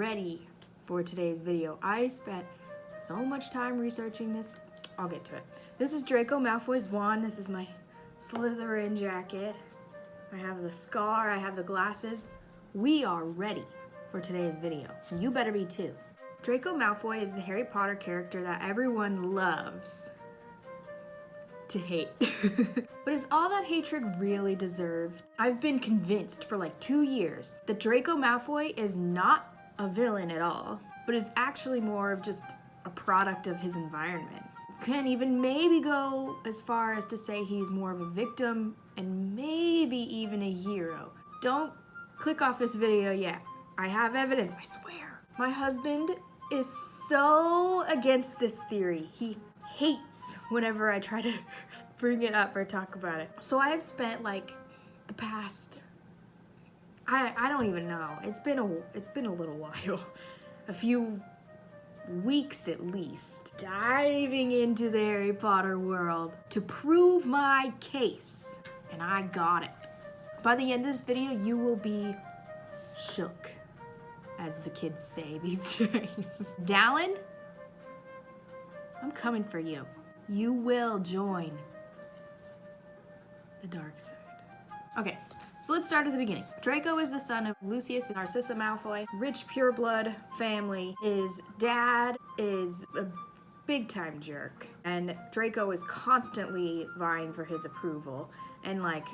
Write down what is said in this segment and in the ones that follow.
ready for today's video. I spent so much time researching this. I'll get to it. This is Draco Malfoy's wand. This is my Slytherin jacket. I have the scar, I have the glasses. We are ready for today's video. You better be too. Draco Malfoy is the Harry Potter character that everyone loves to hate. But is all that hatred really deserved? I've been convinced for like 2 years that Draco Malfoy is not a villain at all, but is actually more of just a product of his environment. Can even maybe go as far as to say he's more of a victim and maybe even a hero. Don't click off this video yet. I have evidence, I swear. My husband is so against this theory. He hates whenever I try to bring it up or talk about it. So I have spent like the past, I don't even know. It's been a little while, a few weeks at least, diving into the Harry Potter world to prove my case, and I got it. By the end of this video, you will be shook, as the kids say these days. Dallin, I'm coming for you. You will join the dark side. Okay, so let's start at the beginning. Draco is the son of Lucius and Narcissa Malfoy, rich pureblood family. His dad is a big-time jerk, and Draco is constantly vying for his approval and like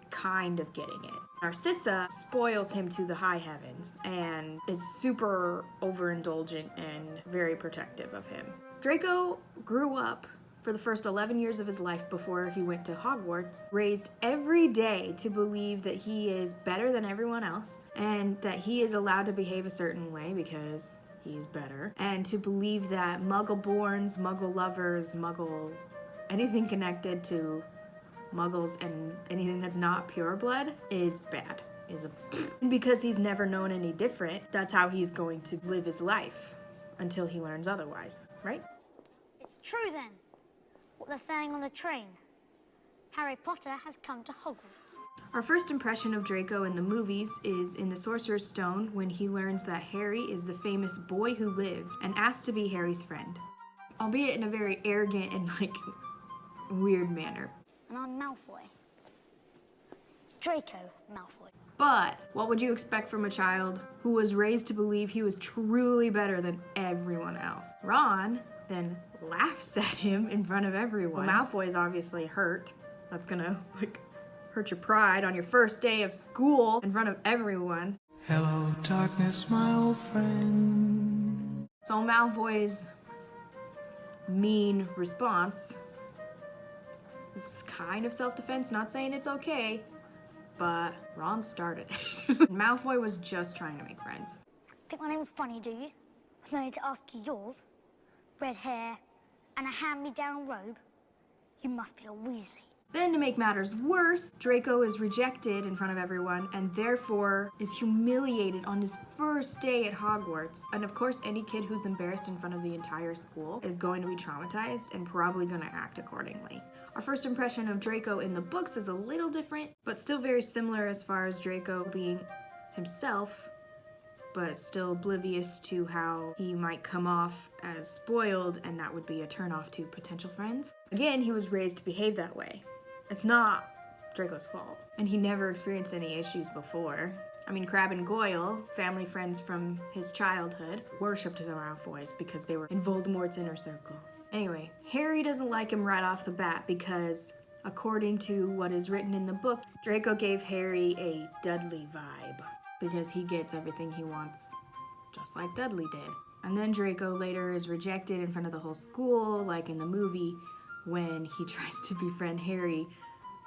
kind of getting it. Narcissa spoils him to the high heavens and is super overindulgent and very protective of him. Draco grew up for the first 11 years of his life before he went to Hogwarts, raised every day to believe that he is better than everyone else and that he is allowed to behave a certain way because he's better, and to believe that Muggle-borns, Muggle-lovers, anything connected to Muggles and anything that's not pureblood is bad. And because he's never known any different, that's how he's going to live his life until he learns otherwise, right? It's true then, what they're saying on the train. Harry Potter has come to Hogwarts. Our first impression of Draco in the movies is in the Sorcerer's Stone when he learns that Harry is the famous boy who lived and asks to be Harry's friend, albeit in a very arrogant and like weird manner. And I'm Malfoy. Draco Malfoy. But what would you expect from a child who was raised to believe he was truly better than everyone else? Ron then laughs at him in front of everyone. Well, Malfoy is obviously hurt. That's gonna like hurt your pride on your first day of school in front of everyone. Hello, darkness, my old friend. So Malfoy's mean response is kind of self-defense, not saying it's okay, but Ron started it. Malfoy was just trying to make friends. Think my name was funny, do you? There's no need to ask you yours. Red hair and a hand-me-down robe. You must be a Weasley. Then, to make matters worse, Draco is rejected in front of everyone and therefore is humiliated on his first day at Hogwarts. And of course, any kid who's embarrassed in front of the entire school is going to be traumatized and probably going to act accordingly. Our first impression of Draco in the books is a little different, but still very similar as far as Draco being himself, but still oblivious to how he might come off as spoiled, and that would be a turnoff to potential friends. Again, he was raised to behave that way. It's not Draco's fault, and he never experienced any issues before. I mean, Crabbe and Goyle, family friends from his childhood, worshipped the Malfoys because they were in Voldemort's inner circle. Anyway, Harry doesn't like him right off the bat because, according to what is written in the book, Draco gave Harry a Dudley vibe because he gets everything he wants, just like Dudley did. And then Draco later is rejected in front of the whole school, like in the movie, when he tries to befriend Harry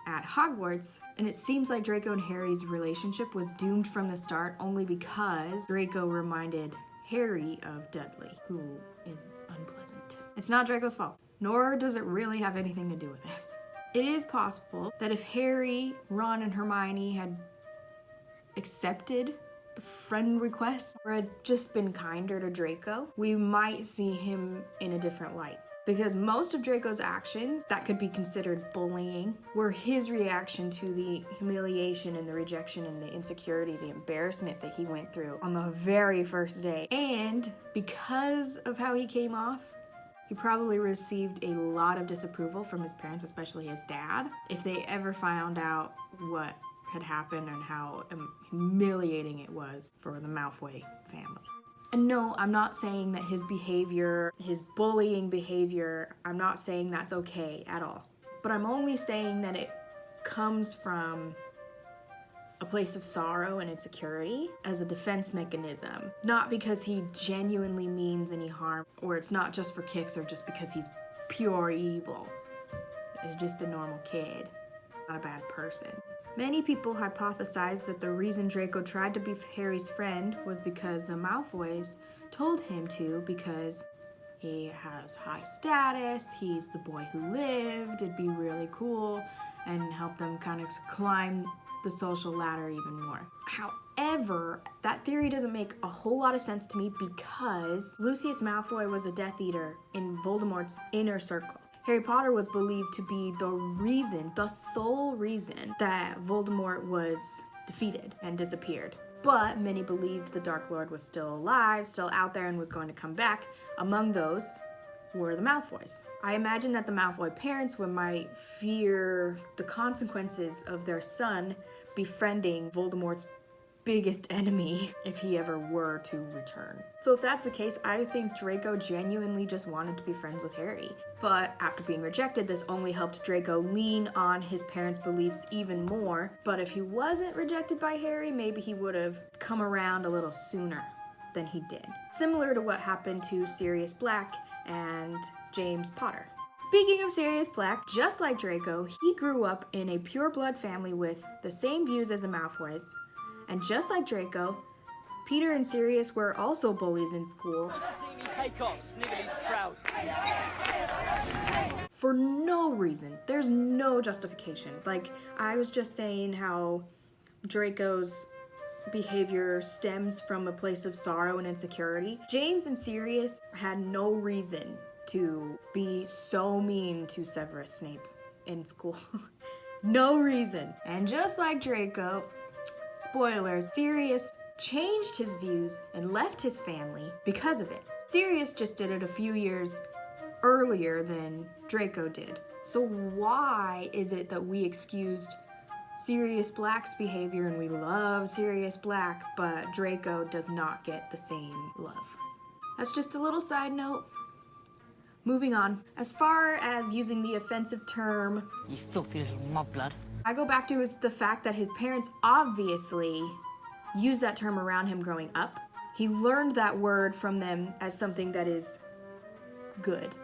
at Hogwarts. And it seems like Draco and Harry's relationship was doomed from the start only because Draco reminded Harry of Dudley, who is unpleasant. It's not Draco's fault, nor does it really have anything to do with it. It is possible that if Harry, Ron, and Hermione had accepted the friend request or had just been kinder to Draco, we might see him in a different light. Because most of Draco's actions that could be considered bullying were his reaction to the humiliation and the rejection and the insecurity, the embarrassment that he went through on the very first day. And because of how he came off, he probably received a lot of disapproval from his parents, especially his dad, if they ever found out what had happened and how humiliating it was for the Malfoy family. And no, I'm not saying that his behavior, his bullying behavior, I'm not saying that's okay at all. But I'm only saying that it comes from a place of sorrow and insecurity as a defense mechanism. Not because he genuinely means any harm, or it's not just for kicks or just because he's pure evil. He's just a normal kid, not a bad person. Many people hypothesize that the reason Draco tried to be Harry's friend was because the Malfoys told him to, because he has high status, he's the boy who lived, it'd be really cool, and help them kind of climb the social ladder even more. However, that theory doesn't make a whole lot of sense to me because Lucius Malfoy was a Death Eater in Voldemort's inner circle. Harry Potter was believed to be the sole reason that Voldemort was defeated and disappeared. But many believed the Dark Lord was still alive, still out there, and was going to come back. Among those were the Malfoys. I imagine that the Malfoy parents might fear the consequences of their son befriending Voldemort's biggest enemy if he ever were to return. So if that's the case, I think Draco genuinely just wanted to be friends with Harry. But after being rejected, this only helped Draco lean on his parents' beliefs even more. But if he wasn't rejected by Harry, maybe he would have come around a little sooner than he did. Similar to what happened to Sirius Black and James Potter. Speaking of Sirius Black, just like Draco, he grew up in a pure-blood family with the same views as the Malfoys. And just like Draco, Peter and Sirius were also bullies in school. For no reason. There's no justification. Like, I was just saying how Draco's behavior stems from a place of sorrow and insecurity. James and Sirius had no reason to be so mean to Severus Snape in school. No reason. And just like Draco, spoilers, Sirius changed his views and left his family because of it. Sirius just did it a few years earlier than Draco did. So why is it that we excused Sirius Black's behavior and we love Sirius Black, but Draco does not get the same love? That's just a little side note. Moving on. As far as using the offensive term, "You filthy little mudblood," I go back to is the fact that his parents obviously used that term around him growing up. He learned that word from them as something that is good.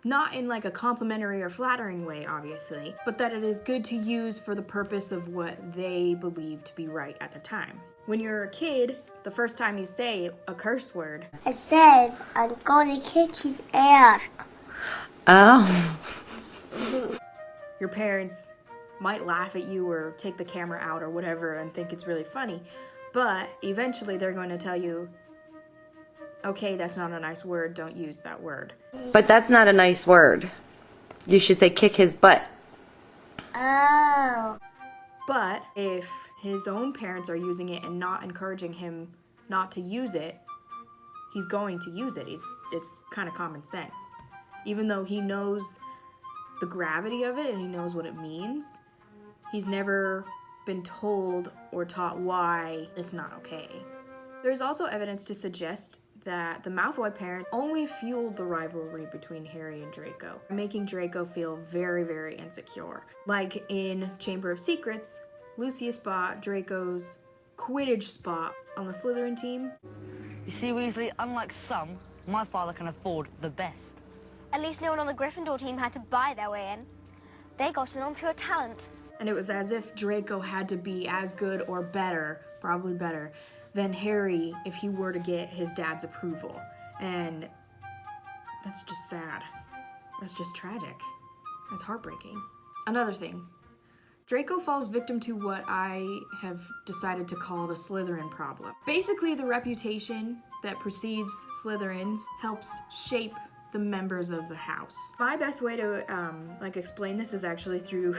Not in like a complimentary or flattering way, obviously, but that it is good to use for the purpose of what they believe to be right at the time. When you're a kid, the first time you say a curse word, I said, I'm going to kick his ass. Oh. your parents might laugh at you or take the camera out or whatever and think it's really funny, but eventually they're going to tell you, okay, that's not a nice word, don't use that word. But that's not a nice word. You should say kick his butt. Oh. But if his own parents are using it and not encouraging him not to use it, he's going to use it. It's kind of common sense. Even though he knows the gravity of it and he knows what it means, he's never been told or taught why it's not okay. There's also evidence to suggest that the Malfoy parents only fueled the rivalry between Harry and Draco, making Draco feel very, very insecure. Like in Chamber of Secrets, Lucius bought Draco's Quidditch spot on the Slytherin team. You see, Weasley, unlike some, my father can afford the best. At least no one on the Gryffindor team had to buy their way in. They got in on pure talent. And it was as if Draco had to be as good or better, probably better, than Harry if he were to get his dad's approval. And that's just sad. That's just tragic. That's heartbreaking. Another thing. Draco falls victim to what I have decided to call the Slytherin problem. Basically, the reputation that precedes Slytherins helps shape the members of the house. My best way to like explain this is actually through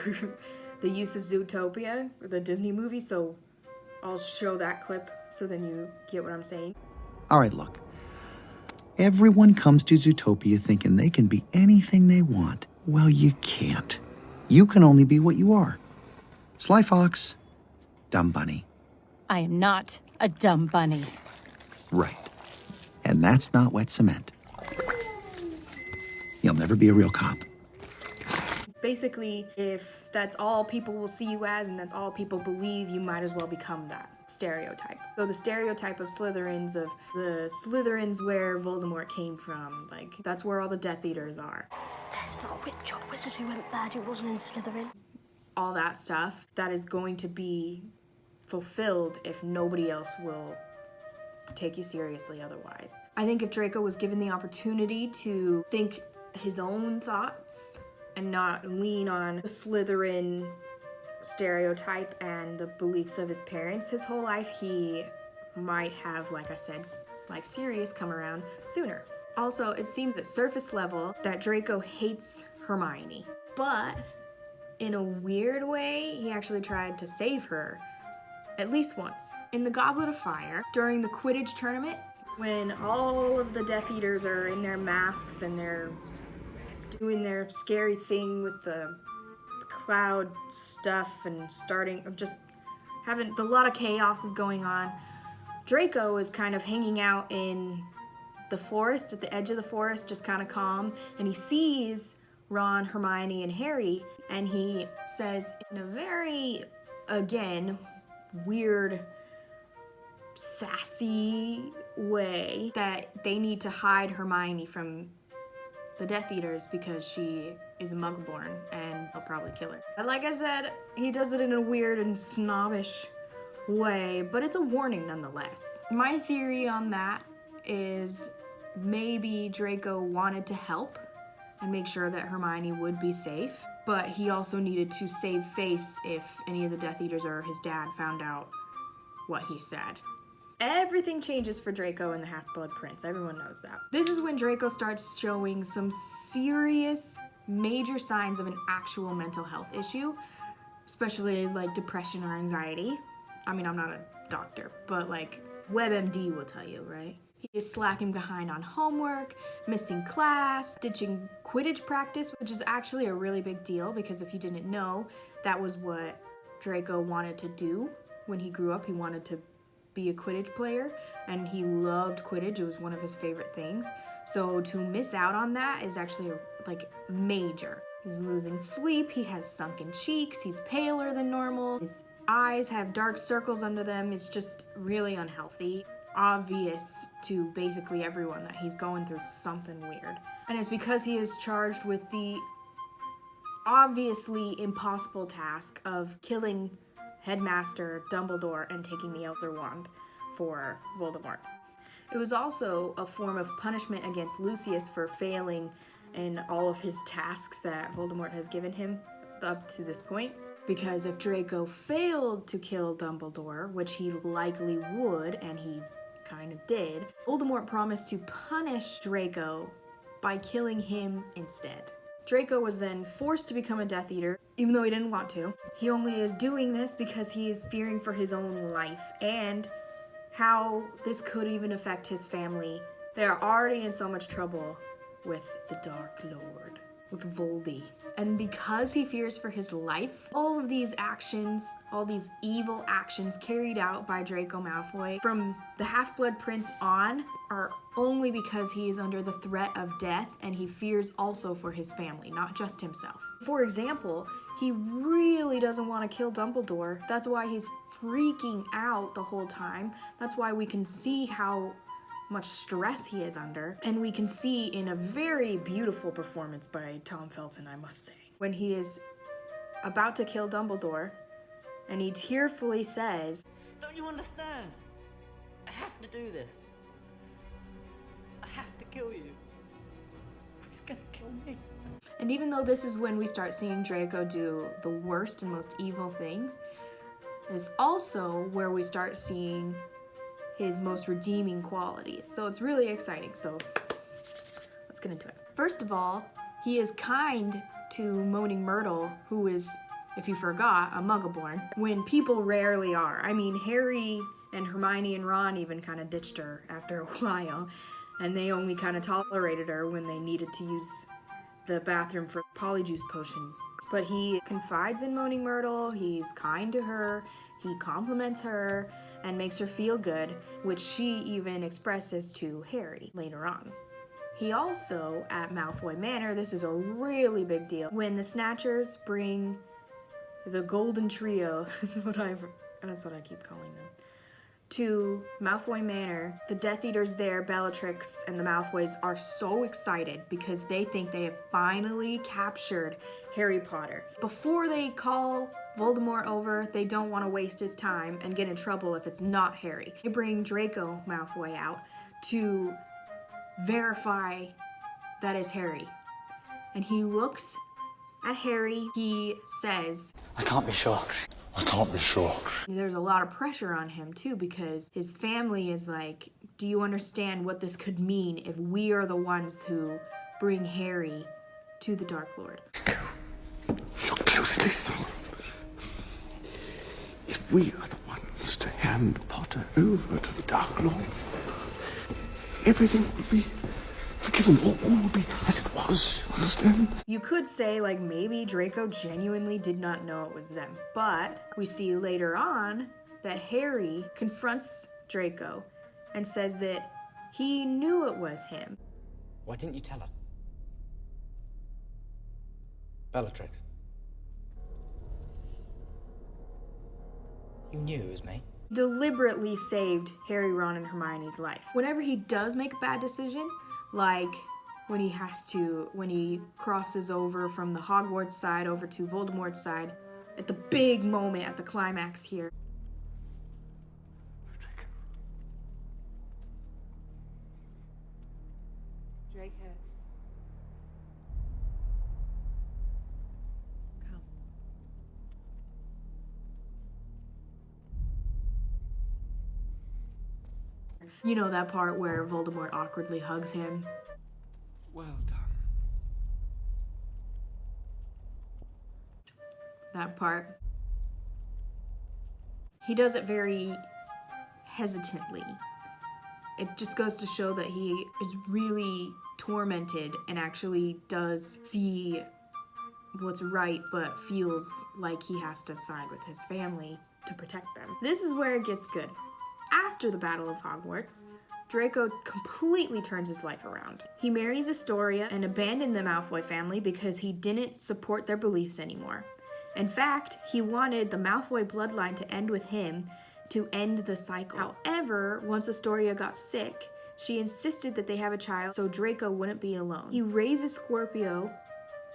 the use of Zootopia, the Disney movie, so I'll show that clip so then you get what I'm saying. All right, look. Everyone comes to Zootopia thinking they can be anything they want. Well, you can't. You can only be what you are. Sly Fox, dumb bunny. I am not a dumb bunny. Right. And that's not wet cement. You'll never be a real cop. Basically, if that's all people will see you as and that's all people believe, you might as well become that stereotype. So the stereotype of Slytherins, of the Slytherins where Voldemort came from, like, that's where all the Death Eaters are. There's not a witch or wizard who went bad who wasn't in Slytherin. All that stuff, that is going to be fulfilled if nobody else will take you seriously otherwise. I think if Draco was given the opportunity to think his own thoughts and not lean on the Slytherin stereotype and the beliefs of his parents his whole life, he might have, like I said, like Sirius, come around sooner. Also, it seems at surface level that Draco hates Hermione, but in a weird way, he actually tried to save her at least once. In the Goblet of Fire, during the Quidditch tournament, when all of the Death Eaters are in their masks and they're doing their scary thing with the cloud stuff and just having a lot of chaos is going on, Draco is kind of hanging out in the forest, at the edge of the forest, just kind of calm, and he sees Ron, Hermione, and Harry, and he says in a very, again, weird, sassy way that they need to hide Hermione from the Death Eaters because she is a Muggle-born and they'll probably kill her. And like I said, he does it in a weird and snobbish way, but it's a warning nonetheless. My theory on that is maybe Draco wanted to help and make sure that Hermione would be safe, but he also needed to save face if any of the Death Eaters or his dad found out what he said. Everything changes for Draco in the Half-Blood Prince, everyone knows that. This is when Draco starts showing some serious, major signs of an actual mental health issue, especially like depression or anxiety. I mean, I'm not a doctor, but like WebMD will tell you, right? He is slacking behind on homework, missing class, ditching Quidditch practice, which is actually a really big deal because if you didn't know, that was what Draco wanted to do when he grew up. He wanted to be a Quidditch player and he loved Quidditch. It was one of his favorite things. So to miss out on that is actually like major. He's losing sleep, he has sunken cheeks, he's paler than normal, his eyes have dark circles under them. It's just really unhealthy. Obvious to basically everyone that he's going through something weird. And it's because he is charged with the obviously impossible task of killing Headmaster Dumbledore and taking the Elder Wand for Voldemort. It was also a form of punishment against Lucius for failing in all of his tasks that Voldemort has given him up to this point. Because if Draco failed to kill Dumbledore, which he likely would, and he kind of did, Voldemort promised to punish Draco by killing him instead. Draco was then forced to become a Death Eater, even though he didn't want to. He only is doing this because he is fearing for his own life and how this could even affect his family. They are already in so much trouble with the Dark Lord, with Voldy. And because he fears for his life, all of these actions, all these evil actions carried out by Draco Malfoy from the Half-Blood Prince on are only because he is under the threat of death and he fears also for his family, not just himself. For example, he really doesn't want to kill Dumbledore. That's why he's freaking out the whole time. That's why we can see how much stress he is under, and we can see in a very beautiful performance by Tom Felton, I must say, when he is about to kill Dumbledore and he tearfully says, "Don't you understand? I have to do this. I have to kill you. He's gonna kill me." And even though this is when we start seeing Draco do the worst and most evil things, is also where we start seeing his most redeeming qualities. So it's really exciting. So let's get into it. First of all, he is kind to Moaning Myrtle, who is, if you forgot, a Muggle-born, when people rarely are. I mean, Harry and Hermione and Ron even kind of ditched her after a while, and they only kind of tolerated her when they needed to use the bathroom for Polyjuice Potion. But he confides in Moaning Myrtle, he's kind to her, he compliments her, and makes her feel good, which she even expresses to Harry later on. He also, at Malfoy Manor, this is a really big deal, when the Snatchers bring the Golden Trio, that's what I keep calling them, to Malfoy Manor, the Death Eaters there, Bellatrix, and the Malfoys are so excited because they think they have finally captured Harry Potter. Before they call Voldemort over, they don't want to waste his time and get in trouble if it's not Harry. They bring Draco Malfoy out to verify that is Harry. And he looks at Harry, he says, I can't be sure. I can't be sure. There's a lot of pressure on him too because his family is like, do you understand what this could mean if we are the ones who bring Harry to the Dark Lord? Look closely, son. If we are the ones to hand Potter over to the Dark Lord, everything will be forgiven. All will be as it was, understand? You could say, like, maybe Draco genuinely did not know it was them, but we see later on that Harry confronts Draco and says that he knew it was him. Why didn't you tell her? Bellatrix. You knew it was me. Deliberately saved Harry, Ron, and Hermione's life. Whenever he does make a bad decision, like when he crosses over from the Hogwarts side over to Voldemort's side, at the big moment at the climax here. Draco. Come. You know that part where Voldemort awkwardly hugs him? Well done. That part. He does it very hesitantly. It just goes to show that he is really tormented and actually does see what's right, but feels like he has to side with his family to protect them. This is where it gets good. After the Battle of Hogwarts, Draco completely turns his life around. He marries Astoria and abandoned the Malfoy family because he didn't support their beliefs anymore. In fact, he wanted the Malfoy bloodline to end with him to end the cycle. However, once Astoria got sick, she insisted that they have a child so Draco wouldn't be alone. He raises Scorpio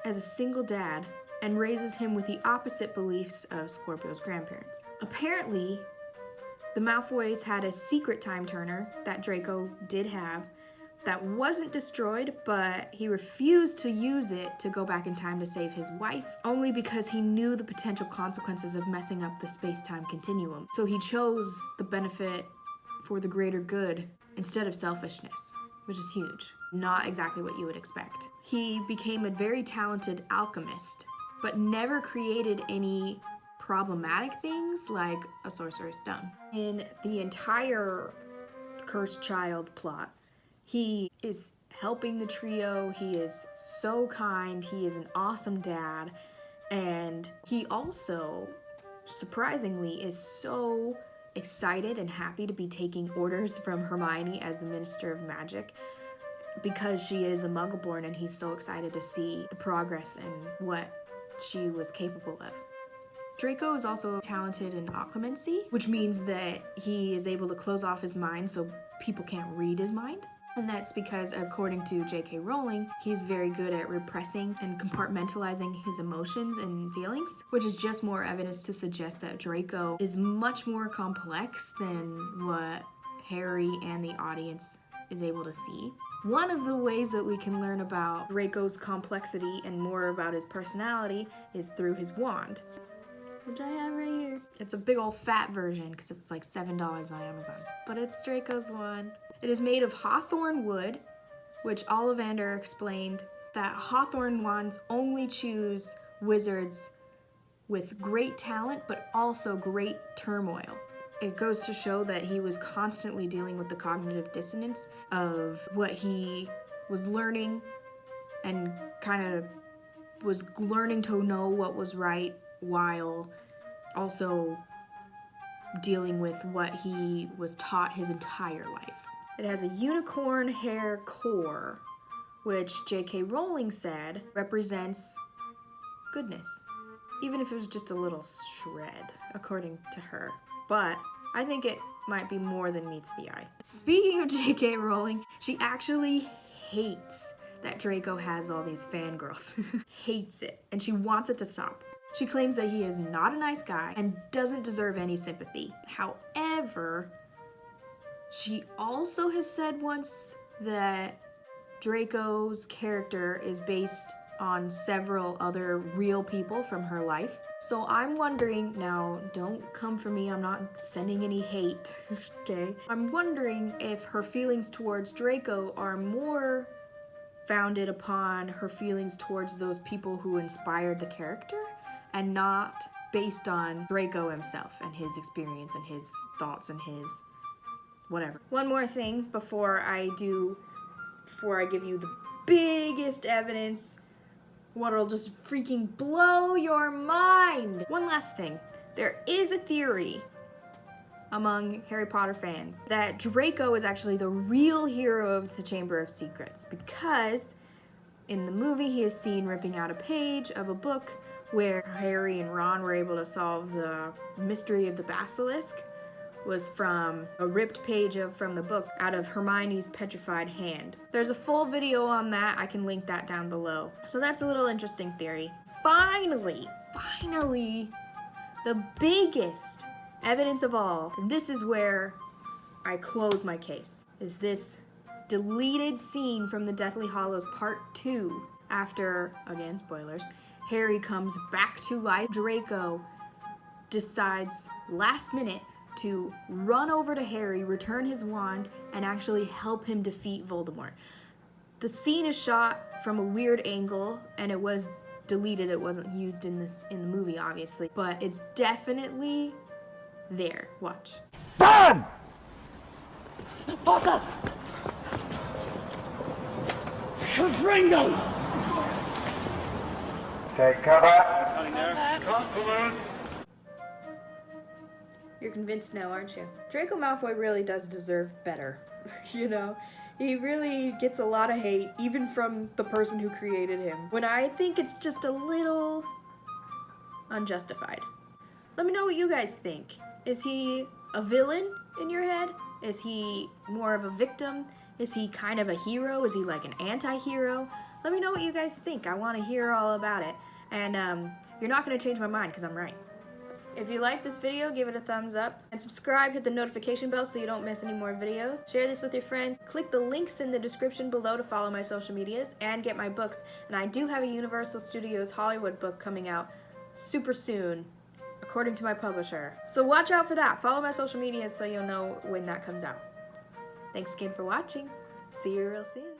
as a single dad and raises him with the opposite beliefs of Scorpio's grandparents. Apparently, the Malfoys had a secret time turner that Draco did have that wasn't destroyed, but he refused to use it to go back in time to save his wife, only because he knew the potential consequences of messing up the space-time continuum. So he chose the benefit for the greater good instead of selfishness, which is huge. Not exactly what you would expect. He became a very talented alchemist, but never created any problematic things like a Sorcerer's Stone. In the entire Cursed Child plot, he is helping the trio, he is so kind, he is an awesome dad, and he also, surprisingly, is so excited and happy to be taking orders from Hermione as the Minister of Magic because she is a Muggle-born and he's so excited to see the progress and what she was capable of. Draco is also talented in occlumency, which means that he is able to close off his mind so people can't read his mind. And that's because, according to J.K. Rowling, he's very good at repressing and compartmentalizing his emotions and feelings, which is just more evidence to suggest that Draco is much more complex than what Harry and the audience is able to see. One of the ways that we can learn about Draco's complexity and more about his personality is through his wand, which I have right here. It's a big old fat version because it was like $7 on Amazon, but it's Draco's wand. It is made of hawthorn wood, which Ollivander explained that Hawthorne wands only choose wizards with great talent, but also great turmoil. It goes to show that he was constantly dealing with the cognitive dissonance of what he was learning and kind of was learning to know what was right while also dealing with what he was taught his entire life. It has a unicorn hair core, which J.K. Rowling said represents goodness, even if it was just a little shred, according to her. But I think it might be more than meets the eye. Speaking of J.K. Rowling, she actually hates that Draco has all these fangirls. Hates it, and she wants it to stop. She claims that he is not a nice guy and doesn't deserve any sympathy. However, she also has said once that Draco's character is based on several other real people from her life. So I'm wondering, now don't come for me, I'm not sending any hate, okay? I'm wondering if her feelings towards Draco are more founded upon her feelings towards those people who inspired the character and not based on Draco himself and his experience and his thoughts and his whatever. One more thing before I give you the biggest evidence, what'll just freaking blow your mind. One last thing. There is a theory among Harry Potter fans that Draco is actually the real hero of the Chamber of Secrets, because in the movie he is seen ripping out a page of a book where Harry and Ron were able to solve the mystery of the basilisk was from a ripped page from the book out of Hermione's petrified hand. There's a full video on that, I can link that down below. So that's a little interesting theory. Finally, the biggest evidence of all, and this is where I close my case, is this deleted scene from the Deathly Hallows Part 2 after, again, spoilers, Harry comes back to life. Draco decides last minute to run over to Harry, return his wand, and actually help him defeat Voldemort. The scene is shot from a weird angle, and it was deleted. It wasn't used in the movie, obviously, but it's definitely there. Watch. Run! Potter! Ringo! Take cover. You're convinced now, aren't you? Draco Malfoy really does deserve better. You know? He really gets a lot of hate, even from the person who created him, when I think it's just a little unjustified. Let me know what you guys think. Is he a villain in your head? Is he more of a victim? Is he kind of a hero? Is he like an anti-hero? Let me know what you guys think. I want to hear all about it. And you're not going to change my mind because I'm right. If you like this video, give it a thumbs up. And subscribe, hit the notification bell so you don't miss any more videos. Share this with your friends. Click the links in the description below to follow my social medias and get my books. And I do have a Universal Studios Hollywood book coming out super soon, according to my publisher. So watch out for that. Follow my social medias so you'll know when that comes out. Thanks again for watching. See you real soon.